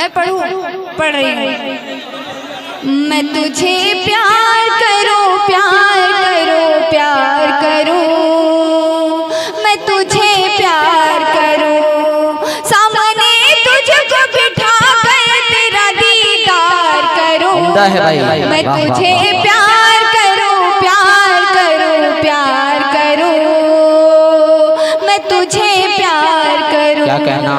मैं पढ़ूं, पढ़ रही हूँ। मैं तुझे प्यार करूं, प्यार करूं, प्यार करूं, मैं तुझे प्यार करूं, सामने तुझको बिठा कर तेरा दीदार करूं। मैं तुझे प्यार करूं, प्यार करूं, प्यार करूं, मैं तुझे प्यार करूं। क्या कहना?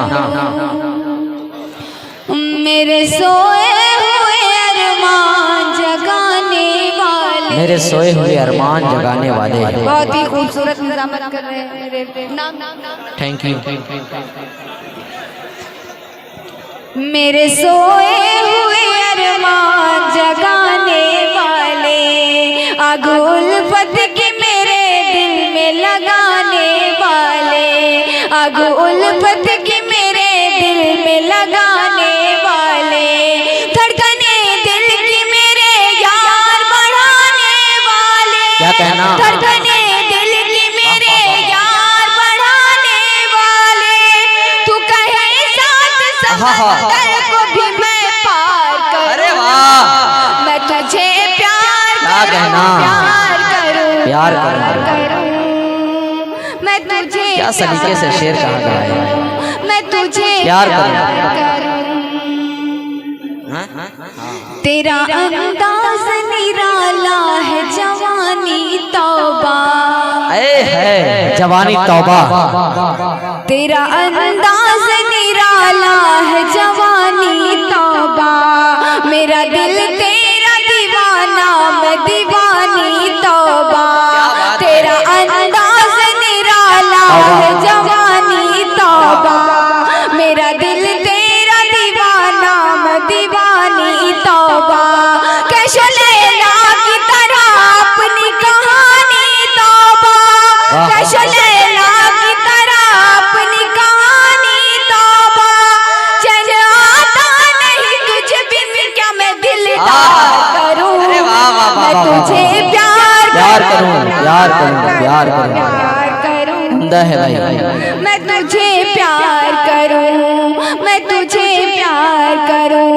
मेरे सोए हुए अरमान जगाने वाले, मेरे सोए हुए अरमान जगाने वाले। बहुत ही खूबसूरत निजामत कर रहे हैं मेरे नाम। Thank you. मेरे सोए हुए अरमान जगाने वाले, आग उल्फत की मेरे दिल में लगाने वाले, आग उल्फत की मेरे दिल में लगाने वाले, धड़कने दिल की मेरे यार बढ़ाने वाले। क्या कहना? धड़कने दिल की मेरे यार बढ़ाने वाले, तू कहे साथ समंदर को भी मैं पार करूं। अरे वाह! मैं तुझे प्यार क्या कहना? प्यार करूं, प्यार करूं। मैं तुझे क्या सलीके से शेर कहा गया है। मैं तुझे प्यार करूं। तेरा अंदाज निराला है, जवानी तौबा है जवानी तौबा। तेरा अंदाज निराला है, जवानी तौबा, मेरा दिल तेरा दीवाना, मैं दीवानी तौबा। तेरा अंदाज निराला है, जवानी तौबा, मेरा दिल तेरा दीवाना, मैं दीवानी तौबा। कैशो लैला की तरह अपनी कहानी तौबा, कैशो लैला की तरह अपनी कहानी तौबा। चल आता नहीं तुझे बिन, क्या मैं दिलदार करूं। मैं तुझे प्यार करूं, प्यार करूं, प्यार करूं। है भाई। मैं तुझे प्यार करूं, मैं तुझे प्यार करूं,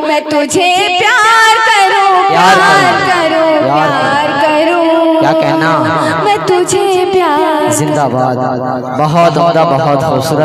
मैं तुझे प्यार करूं, प्यार करूं, प्यार करूं। क्या कहना? मैं तुझे प्यार। जिंदाबाद। बहुत उम्दा, बहुत खूबसूरत।